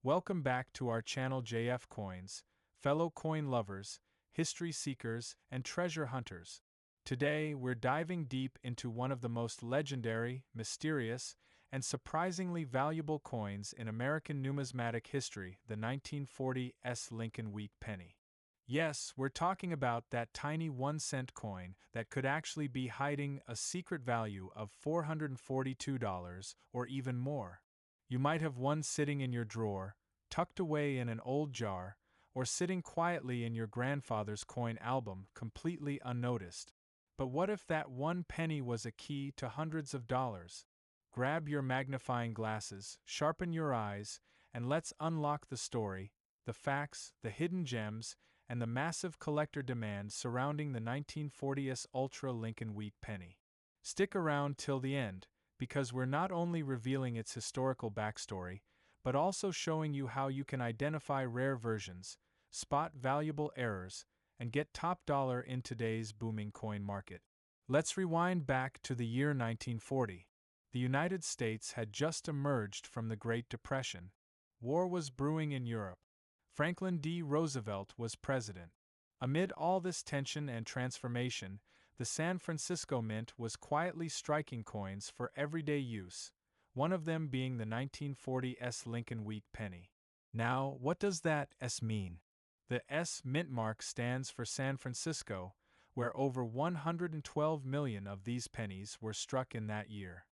Welcome back to our channel JF Coins, fellow coin lovers, history seekers, and treasure hunters. Today, we're diving deep into one of the most legendary, mysterious, and surprisingly valuable coins in American numismatic history, the 1940s Lincoln Wheat penny. Yes, we're talking about that tiny 1-cent coin that could actually be hiding a secret value of $442 or even more. You might have one sitting in your drawer, tucked away in an old jar, or sitting quietly in your grandfather's coin album completely unnoticed. But what if that one penny was a key to hundreds of dollars? Grab your magnifying glasses, sharpen your eyes, and let's unlock the story, the facts, the hidden gems, and the massive collector demand surrounding the 1940s Ultra Lincoln Wheat penny. Stick around till the end, because we're not only revealing its historical backstory, but also showing you how you can identify rare versions, spot valuable errors, and get top dollar in today's booming coin market. Let's rewind back to the year 1940. The United States had just emerged from the Great Depression. War was brewing in Europe. Franklin D. Roosevelt was president. Amid all this tension and transformation, the San Francisco Mint was quietly striking coins for everyday use, one of them being the 1940s Lincoln Wheat penny. Now, what does that S mean? The S mint mark stands for San Francisco, where over 112 million of these pennies were struck in that year.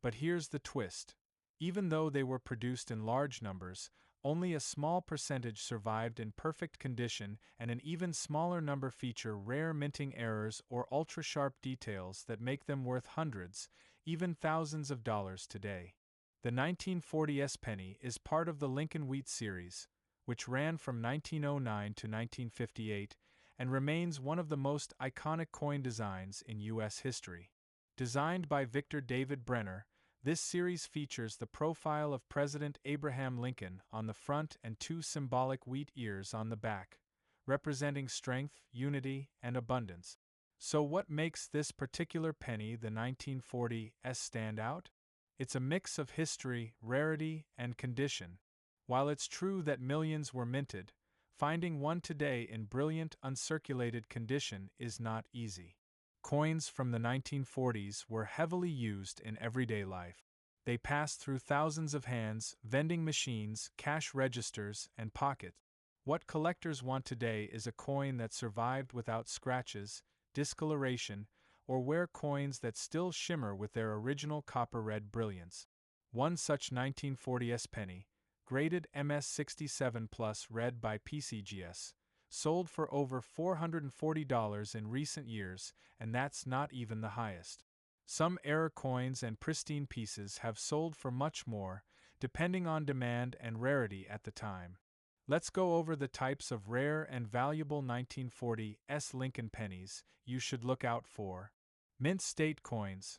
But here's the twist. Even though they were produced in large numbers, only a small percentage survived in perfect condition, and an even smaller number feature rare minting errors or ultra-sharp details that make them worth hundreds, even thousands of dollars today. The 1940s penny is part of the Lincoln Wheat series, which ran from 1909 to 1958 and remains one of the most iconic coin designs in U.S. history. Designed by Victor David Brenner, this series features the profile of President Abraham Lincoln on the front and two symbolic wheat ears on the back, representing strength, unity, and abundance. So what makes this particular penny, the 1940s, stand out? It's a mix of history, rarity, and condition. While it's true that millions were minted, finding one today in brilliant, uncirculated condition is not easy. Coins from the 1940s were heavily used in everyday life. They passed through thousands of hands, vending machines, cash registers, and pockets. What collectors want today is a coin that survived without scratches, discoloration, or rare coins that still shimmer with their original copper-red brilliance. One such 1940s penny, graded MS67 Plus red by PCGS, sold for over $440 in recent years, and that's not even the highest. Some error coins and pristine pieces have sold for much more, depending on demand and rarity at the time. Let's go over the types of rare and valuable 1940s Lincoln pennies you should look out for. Mint state coins,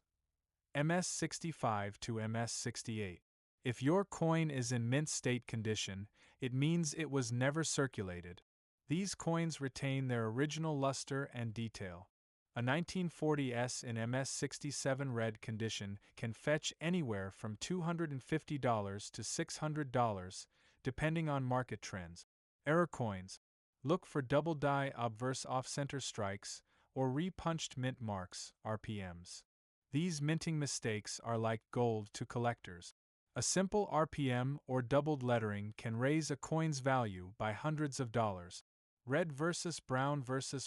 MS65 to MS68. If your coin is in mint state condition, it means it was never circulated. These coins retain their original luster and detail. A 1940s in MS67 red condition can fetch anywhere from $250 to $600, depending on market trends. Error coins. Look for double die obverse off-center strikes or re-punched mint marks, RPMs. These minting mistakes are like gold to collectors. A simple RPM or doubled lettering can raise a coin's value by hundreds of dollars. Red versus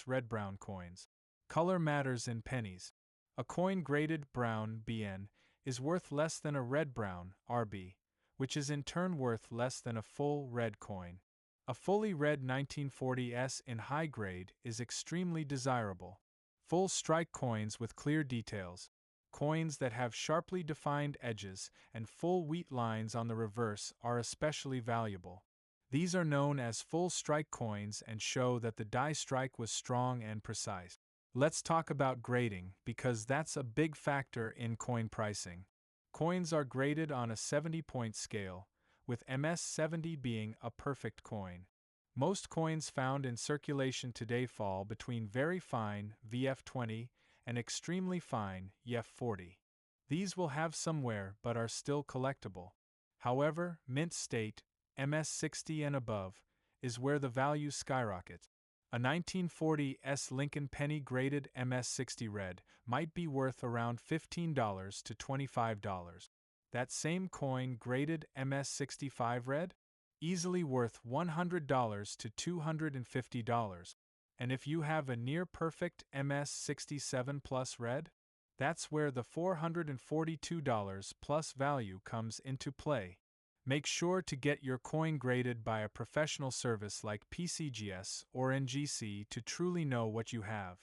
red-brown coins. Color matters in pennies. A coin graded brown (BN) is worth less than a red-brown (RB), which is in turn worth less than a full red coin. A fully red 1940s in high grade is extremely desirable. Full strike coins with clear details. Coins that have sharply defined edges and full wheat lines on the reverse are especially valuable. These are known as full strike coins and show that the die strike was strong and precise. Let's talk about grading, because that's a big factor in coin pricing. Coins are graded on a 70-point scale, with MS70 being a perfect coin. Most coins found in circulation today fall between very fine VF20 and extremely fine EF40. These will have some wear but are still collectible. However, mint state, MS-60 and above, is where the value skyrockets. A 1940s Lincoln penny graded MS-60 red might be worth around $15 to $25. That same coin graded MS-65 red? Easily worth $100 to $250. And if you have a near-perfect MS-67 plus red? That's where the $442 plus value comes into play. Make sure to get your coin graded by a professional service like PCGS or NGC to truly know what you have.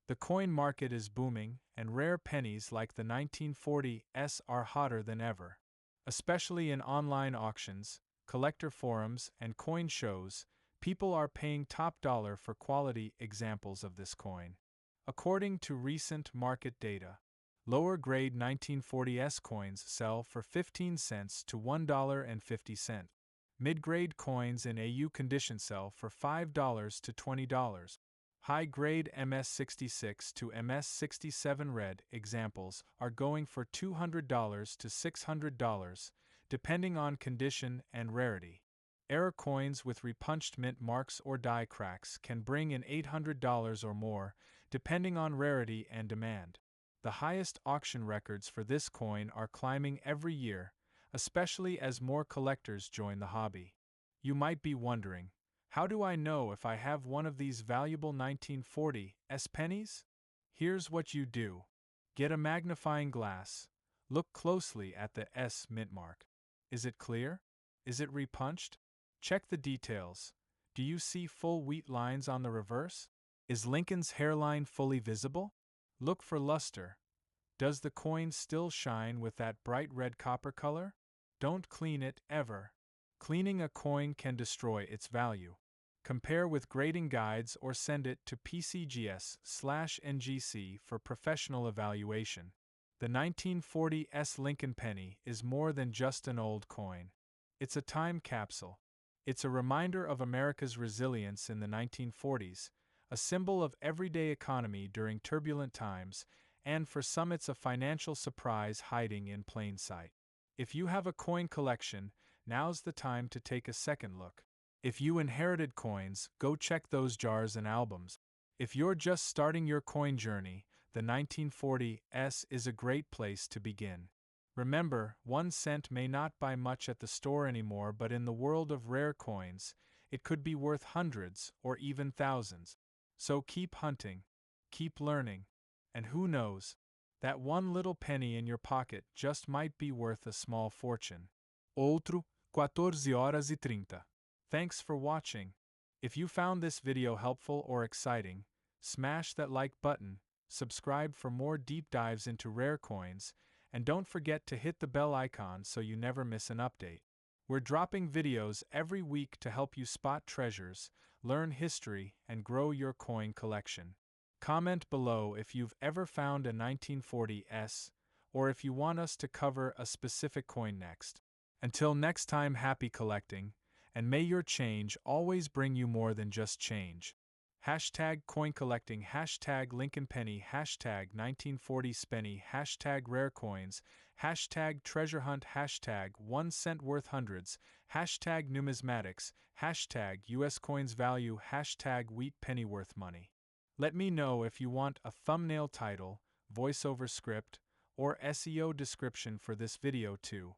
The coin market is booming, and rare pennies like the 1940s are hotter than ever. Especially in online auctions, collector forums, and coin shows, people are paying top dollar for quality examples of this coin. According to recent market data, lower grade 1940s coins sell for 15 cents to $1.50. Mid-grade coins in AU condition sell for $5 to $20. High-grade MS-66 to MS-67 red examples are going for $200 to $600, depending on condition and rarity. Error coins with repunched mint marks or die cracks can bring in $800 or more, depending on rarity and demand. The highest auction records for this coin are climbing every year, especially as more collectors join the hobby. You might be wondering, how do I know if I have one of these valuable 1940s pennies? Here's what you do. Get a magnifying glass. Look closely at the S mint mark. Is it clear? Is it repunched? Check the details. Do you see full wheat lines on the reverse? Is Lincoln's hairline fully visible? Look for luster. Does the coin still shine with that bright red copper color? Don't clean it, ever. Cleaning a coin can destroy its value. Compare with grading guides or send it to PCGS/NGC for professional evaluation. The 1940s Lincoln penny is more than just an old coin. It's a time capsule. It's a reminder of America's resilience in the 1940s, a symbol of everyday economy during turbulent times, and for some it's a financial surprise hiding in plain sight. If you have a coin collection, now's the time to take a second look. If you inherited coins, go check those jars and albums. If you're just starting your coin journey, the 1940s is a great place to begin. Remember, 1 cent may not buy much at the store anymore, but in the world of rare coins, it could be worth hundreds or even thousands. So keep hunting, keep learning, and who knows, that one little penny in your pocket just might be worth a small fortune. Outro, 14:30. Thanks for watching. If you found this video helpful or exciting, smash that like button, subscribe for more deep dives into rare coins, and don't forget to hit the bell icon so you never miss an update. We're dropping videos every week to help you spot treasures, learn history, and grow your coin collection. Comment below if you've ever found a 1940s, or if you want us to cover a specific coin next. Until next time, happy collecting, and may your change always bring you more than just change. Hashtag coin collecting, hashtag Lincoln penny, hashtag 1940 spenny, hashtag rare coins, hashtag treasure hunt, hashtag 1 cent worth hundreds, hashtag numismatics, hashtag US coins value, hashtag wheat penny worth money. Let me know if you want a thumbnail title, voiceover script, or SEO description for this video too.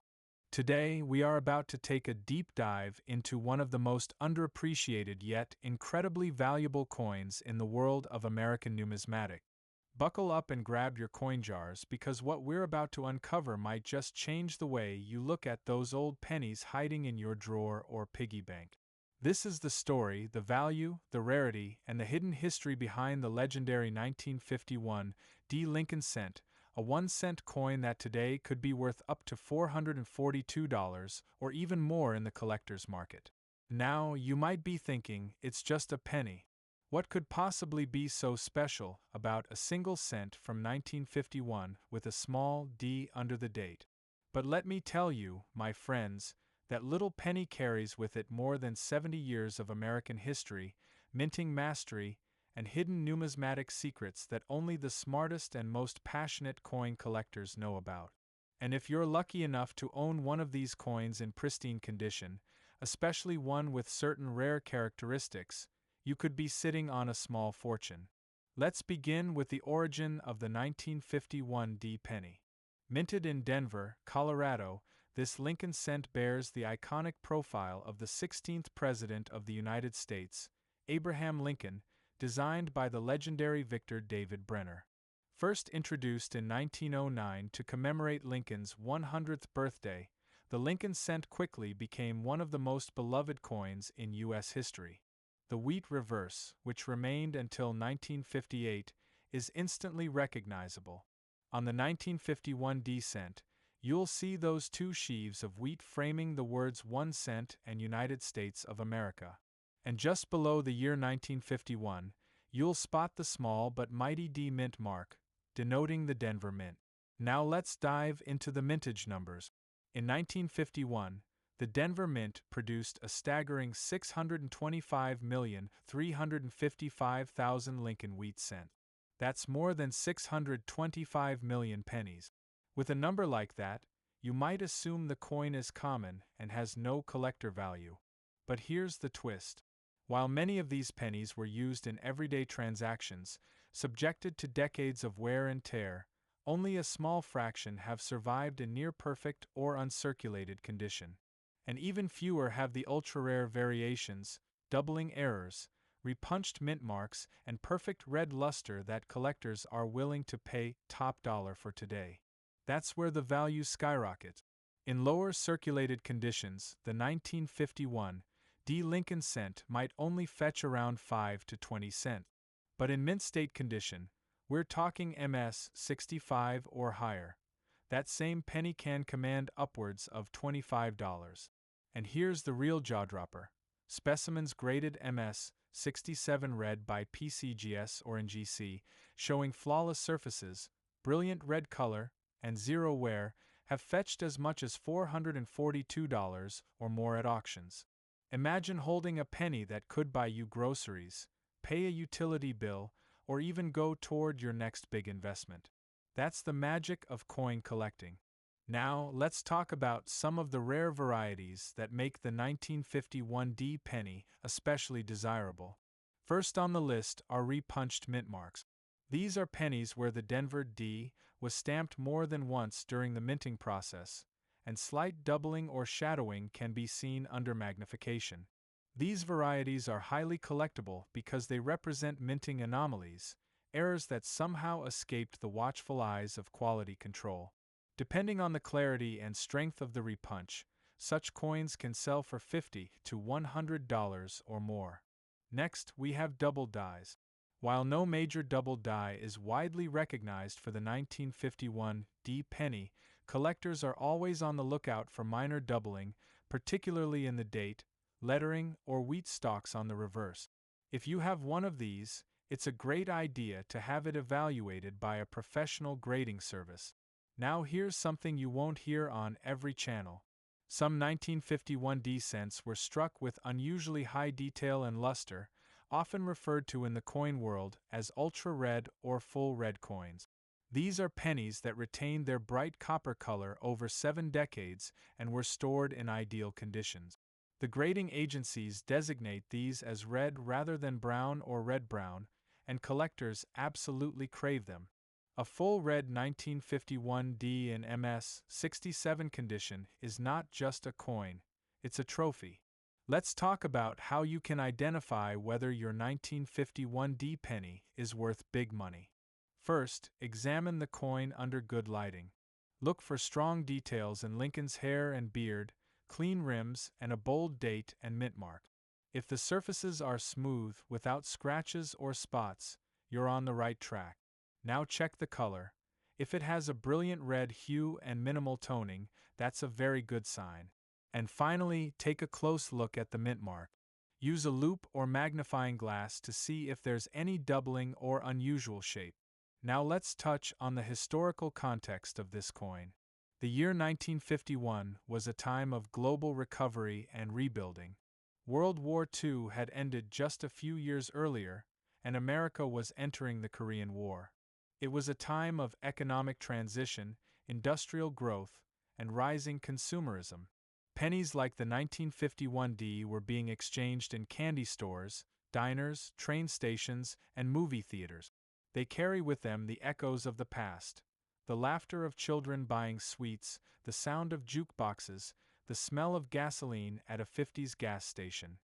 Today, we are about to take a deep dive into one of the most underappreciated yet incredibly valuable coins in the world of American numismatics. Buckle up and grab your coin jars because what we're about to uncover might just change the way you look at those old pennies hiding in your drawer or piggy bank. This is the story, the value, the rarity, and the hidden history behind the legendary 1951 D. Lincoln cent, a 1 cent coin that today could be worth up to $442 or even more in the collector's market. Now, you might be thinking, it's just a penny. What could possibly be so special about a single cent from 1951 with a small d under the date? But let me tell you, my friends, that little penny carries with it more than 70 years of American history, minting mastery, and hidden numismatic secrets that only the smartest and most passionate coin collectors know about. And if you're lucky enough to own one of these coins in pristine condition, especially one with certain rare characteristics, you could be sitting on a small fortune. Let's begin with the origin of the 1951 D penny. Minted in Denver, Colorado, this Lincoln cent bears the iconic profile of the 16th President of the United States, Abraham Lincoln, designed by the legendary Victor David Brenner. First introduced in 1909 to commemorate Lincoln's 100th birthday, the Lincoln cent quickly became one of the most beloved coins in U.S. history. The wheat reverse, which remained until 1958, is instantly recognizable. On the 1951 D cent, you'll see those two sheaves of wheat framing the words 1 cent and United States of America. And just below the year 1951, you'll spot the small but mighty D mint mark, denoting the Denver Mint. Now let's dive into the mintage numbers. In 1951, the Denver Mint produced a staggering 625,355,000 Lincoln wheat cents. That's more than 625 million pennies. With a number like that, you might assume the coin is common and has no collector value. But here's the twist. While many of these pennies were used in everyday transactions, subjected to decades of wear and tear, only a small fraction have survived in near-perfect or uncirculated condition. And even fewer have the ultra-rare variations, doubling errors, repunched mint marks, and perfect red luster that collectors are willing to pay top dollar for today. That's where the values skyrocket. In lower circulated conditions, the 1951 D Lincoln cent might only fetch around 5 to 20 cents. But in mint state condition, we're talking MS 65 or higher. That same penny can command upwards of $25. And here's the real jaw-dropper. Specimens graded MS 67 red by PCGS or NGC, showing flawless surfaces, brilliant red color, and zero wear, have fetched as much as $442 or more at auctions. Imagine holding a penny that could buy you groceries, pay a utility bill, or even go toward your next big investment. That's the magic of coin collecting. Now, let's talk about some of the rare varieties that make the 1951 D penny especially desirable. First on the list are repunched mint marks. These are pennies where the Denver D was stamped more than once during the minting process, and slight doubling or shadowing can be seen under magnification. These varieties are highly collectible because they represent minting anomalies, errors that somehow escaped the watchful eyes of quality control. Depending on the clarity and strength of the repunch, such coins can sell for $50 to $100 or more. Next, we have double dies. While no major double die is widely recognized for the 1951 D penny, collectors are always on the lookout for minor doubling, particularly in the date, lettering, or wheat stalks on the reverse. If you have one of these, it's a great idea to have it evaluated by a professional grading service. Now here's something you won't hear on every channel. Some 1951 D cents were struck with unusually high detail and luster, often referred to in the coin world as ultra-red or full red coins. These are pennies that retained their bright copper color over 7 decades and were stored in ideal conditions. The grading agencies designate these as red rather than brown or red-brown, and collectors absolutely crave them. A full red 1951 D in MS 67 condition is not just a coin, it's a trophy. Let's talk about how you can identify whether your 1951 D penny is worth big money. First, examine the coin under good lighting. Look for strong details in Lincoln's hair and beard, clean rims, and a bold date and mint mark. If the surfaces are smooth without scratches or spots, you're on the right track. Now check the color. If it has a brilliant red hue and minimal toning, that's a very good sign. And finally, take a close look at the mint mark. Use a loupe or magnifying glass to see if there's any doubling or unusual shape. Now let's touch on the historical context of this coin. The year 1951 was a time of global recovery and rebuilding. World War II had ended just a few years earlier, and America was entering the Korean War. It was a time of economic transition, industrial growth, and rising consumerism. Pennies like the 1951 D were being exchanged in candy stores, diners, train stations, and movie theaters. They carry with them the echoes of the past. The laughter of children buying sweets, the sound of jukeboxes, the smell of gasoline at a 50s gas station.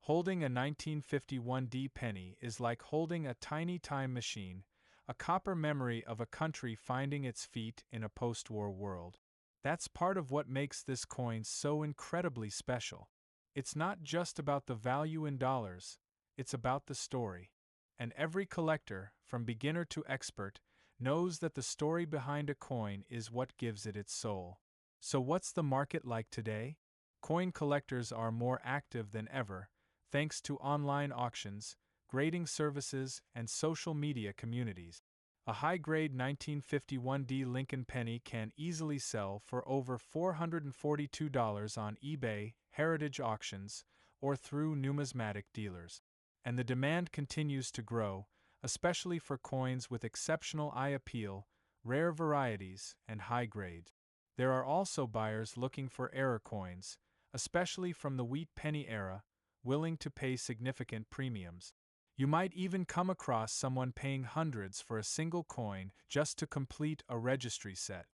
Holding a 1951 D penny is like holding a tiny time machine, a copper memory of a country finding its feet in a post-war world. That's part of what makes this coin so incredibly special. It's not just about the value in dollars, it's about the story. And every collector, from beginner to expert, knows that the story behind a coin is what gives it its soul. So what's the market like today? Coin collectors are more active than ever, thanks to online auctions, grading services, and social media communities. A high-grade 1951 D Lincoln penny can easily sell for over $442 on eBay, heritage auctions, or through numismatic dealers. And the demand continues to grow, especially for coins with exceptional eye appeal, rare varieties, and high grades. There are also buyers looking for error coins, especially from the wheat penny era, willing to pay significant premiums. You might even come across someone paying hundreds for a single coin just to complete a registry set.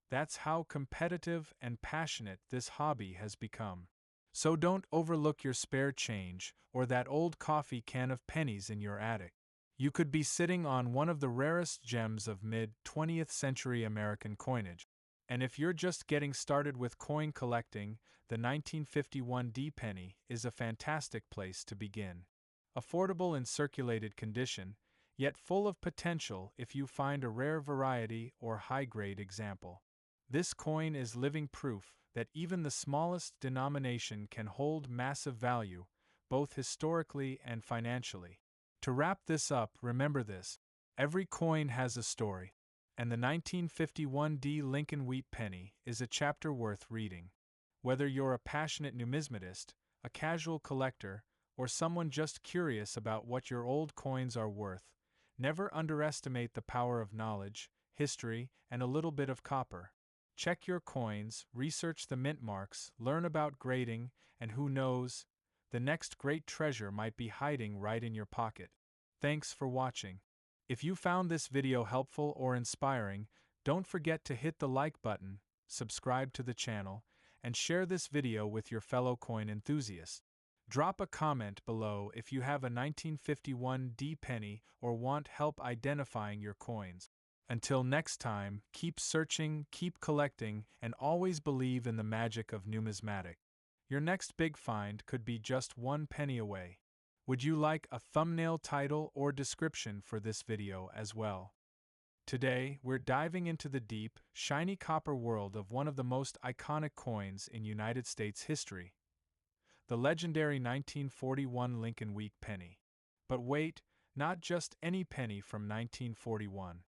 That's how competitive and passionate this hobby has become. So don't overlook your spare change or that old coffee can of pennies in your attic. You could be sitting on one of the rarest gems of mid-20th century American coinage. And if you're just getting started with coin collecting, the 1951 D penny is a fantastic place to begin. Affordable in circulated condition, yet full of potential if you find a rare variety or high-grade example. This coin is living proof that even the smallest denomination can hold massive value, both historically and financially. To wrap this up, remember this: every coin has a story, and the 1951 D Lincoln Wheat Penny is a chapter worth reading. Whether you're a passionate numismatist, a casual collector, or someone just curious about what your old coins are worth, never underestimate the power of knowledge, history, and a little bit of copper. Check your coins, research the mint marks, learn about grading, and who knows, the next great treasure might be hiding right in your pocket. Thanks for watching. If you found this video helpful or inspiring, don't forget to hit the like button, subscribe to the channel, and share this video with your fellow coin enthusiasts. Drop a comment below if you have a 1951 D penny or want help identifying your coins. Until next time, keep searching, keep collecting, and always believe in the magic of numismatic. Your next big find could be just 1 penny away. Would you like a thumbnail title or description for this video as well? Today, we're diving into the deep, shiny copper world of one of the most iconic coins in United States history: the legendary 1941 Lincoln Wheat Penny. But wait, not just any penny from 1941.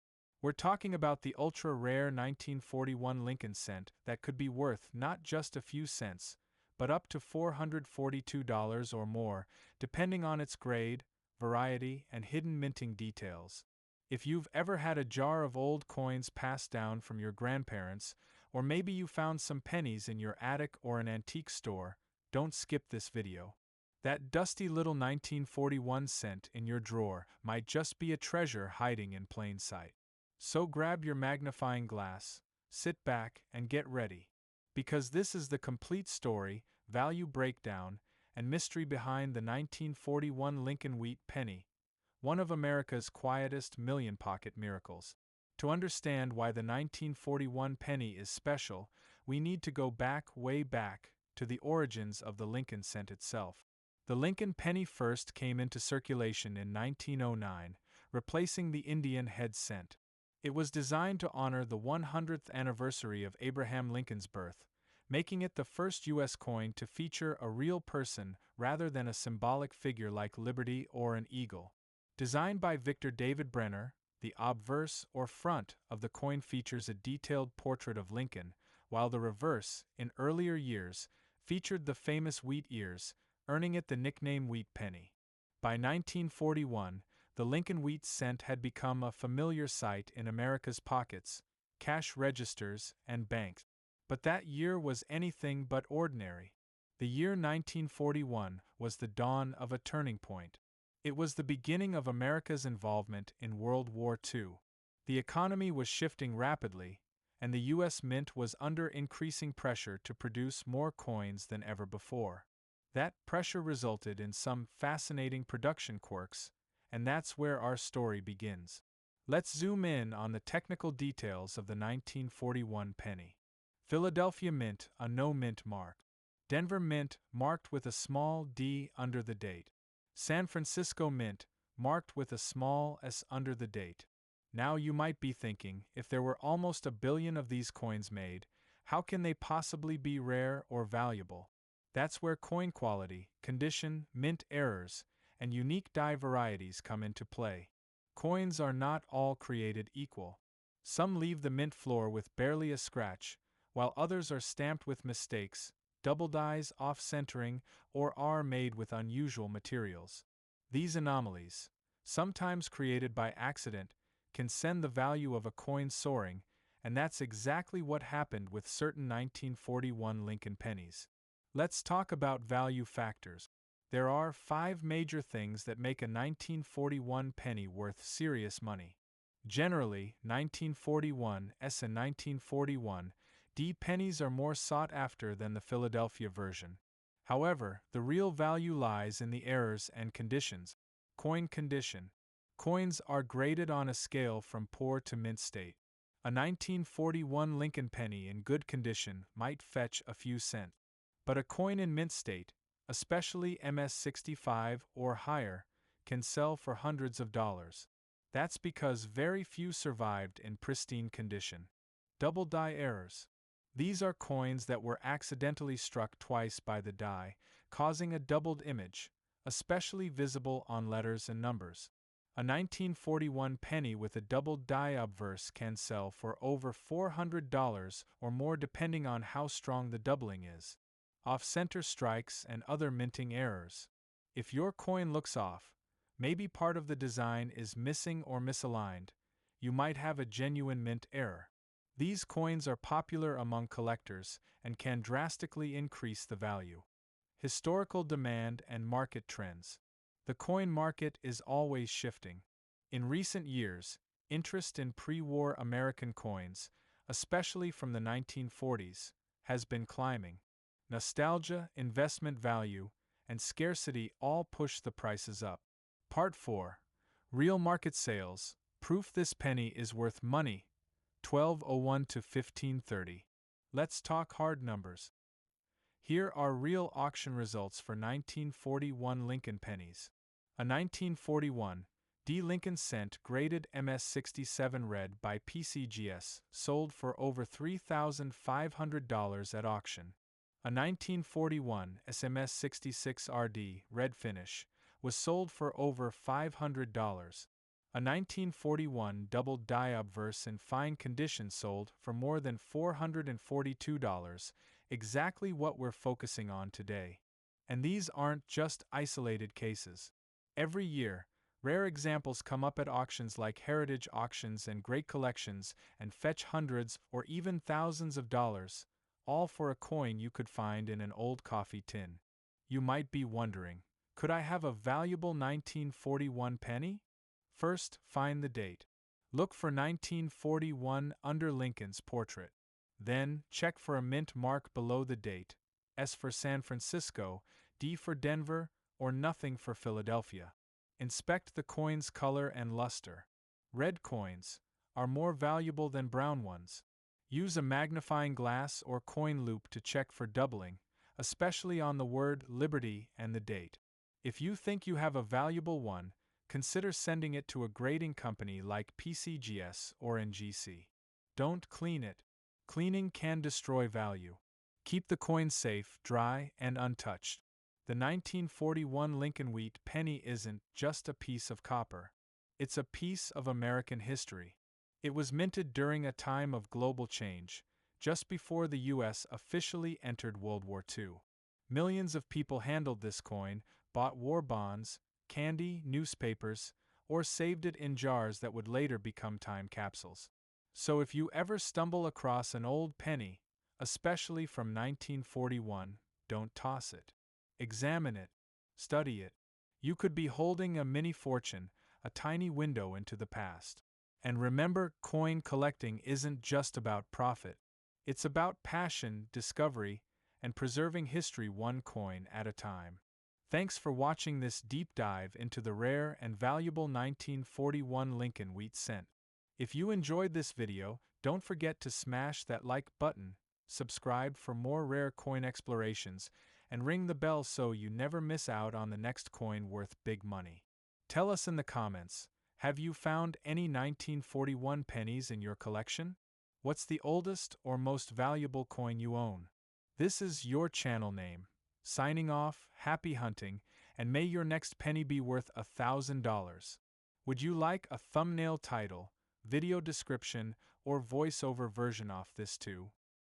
We're talking about the ultra-rare 1941 Lincoln cent that could be worth not just a few cents, but up to $442 or more, depending on its grade, variety, and hidden minting details. If you've ever had a jar of old coins passed down from your grandparents, or maybe you found some pennies in your attic or an antique store, don't skip this video. That dusty little 1941 cent in your drawer might just be a treasure hiding in plain sight. So grab your magnifying glass, sit back, and get ready. Because this is the complete story, value breakdown, and mystery behind the 1941 Lincoln Wheat Penny, one of America's quietest million-pocket miracles. To understand why the 1941 penny is special, we need to go back, way back, to the origins of the Lincoln cent itself. The Lincoln penny first came into circulation in 1909, replacing the Indian head cent. It was designed to honor the 100th anniversary of Abraham Lincoln's birth, making it the first U.S. coin to feature a real person rather than a symbolic figure like Liberty or an eagle. Designed by Victor David Brenner, the obverse or front of the coin features a detailed portrait of Lincoln, while the reverse, in earlier years, featured the famous wheat ears, earning it the nickname Wheat Penny. By 1941, the Lincoln Wheat cent had become a familiar sight in America's pockets, cash registers, and banks. But that year was anything but ordinary. The year 1941 was the dawn of a turning point. It was the beginning of America's involvement in World War II. The economy was shifting rapidly, and the U.S. Mint was under increasing pressure to produce more coins than ever before. That pressure resulted in some fascinating production quirks, and that's where our story begins. Let's zoom in on the technical details of the 1941 penny. Philadelphia Mint, a no mint mark. Denver Mint, marked with a small d under the date. San Francisco Mint, marked with a small s under the date. Now you might be thinking, if there were almost 1 billion of these coins made, how can they possibly be rare or valuable? That's where coin quality, condition, mint errors, and unique die varieties come into play. Coins are not all created equal. Some leave the mint floor with barely a scratch, while others are stamped with mistakes, double dies off-centering, or are made with unusual materials. These anomalies, sometimes created by accident, can send the value of a coin soaring, and that's exactly what happened with certain 1941 Lincoln pennies. Let's talk about value factors. There are 5 major things that make a 1941 penny worth serious money. Generally, 1941 S and 1941 D pennies are more sought after than the Philadelphia version. However, the real value lies in the errors and conditions. Coin condition. Coins are graded on a scale from poor to mint state. A 1941 Lincoln penny in good condition might fetch a few cents. But a coin in mint state, especially MS-65 or higher, can sell for hundreds of dollars. That's because very few survived in pristine condition. Double die errors. These are coins that were accidentally struck twice by the die, causing a doubled image, especially visible on letters and numbers. A 1941 penny with a doubled die obverse can sell for over $400 or more depending on how strong the doubling is. Off-center strikes and other minting errors. If your coin looks off, maybe part of the design is missing or misaligned, you might have a genuine mint error. These coins are popular among collectors and can drastically increase the value. Historical demand and market trends. The coin market is always shifting. In recent years, interest in pre-war American coins, especially from the 1940s, has been climbing. Nostalgia, investment value, and scarcity all push the prices up. Part 4. Real market sales. Proof this penny is worth money. 1201 to 1530. Let's talk hard numbers. Here are real auction results for 1941 Lincoln pennies. A 1941 D Lincoln cent graded MS-67 red by PCGS sold for over $3,500 at auction. A 1941 SMS-66 RD red finish was sold for over $500. A 1941 double die obverse in fine condition sold for more than $442, exactly what we're focusing on today. And these aren't just isolated cases. Every year, rare examples come up at auctions like heritage auctions and great collections and fetch hundreds or even thousands of dollars, all for a coin you could find in an old coffee tin. You might be wondering, could I have a valuable 1941 penny? First, find the date. Look for 1941 under Lincoln's portrait. Then, check for a mint mark below the date, S for San Francisco, D for Denver, or nothing for Philadelphia. Inspect the coin's color and luster. Red coins are more valuable than brown ones. Use a magnifying glass or coin loop to check for doubling, especially on the word Liberty and the date. If you think you have a valuable one, consider sending it to a grading company like PCGS or NGC. Don't clean it. Cleaning can destroy value. Keep the coin safe, dry, and untouched. The 1941 Lincoln wheat penny isn't just a piece of copper. It's a piece of American history. It was minted during a time of global change, just before the U.S. officially entered World War II. Millions of people handled this coin, bought war bonds, candy, newspapers, or saved it in jars that would later become time capsules. So if you ever stumble across an old penny, especially from 1941, don't toss it. Examine it. Study it. You could be holding a mini fortune, a tiny window into the past. And remember, coin collecting isn't just about profit. It's about passion, discovery, and preserving history one coin at a time. Thanks for watching this deep dive into the rare and valuable 1941 Lincoln wheat cent. If you enjoyed this video, don't forget to smash that like button, subscribe for more rare coin explorations, and ring the bell so you never miss out on the next coin worth big money. Tell us in the comments, have you found any 1941 pennies in your collection? What's the oldest or most valuable coin you own? This is your channel name. Signing off, happy hunting, and may your next penny be worth $1,000. Would you like a thumbnail title, video description, or voiceover version of this too?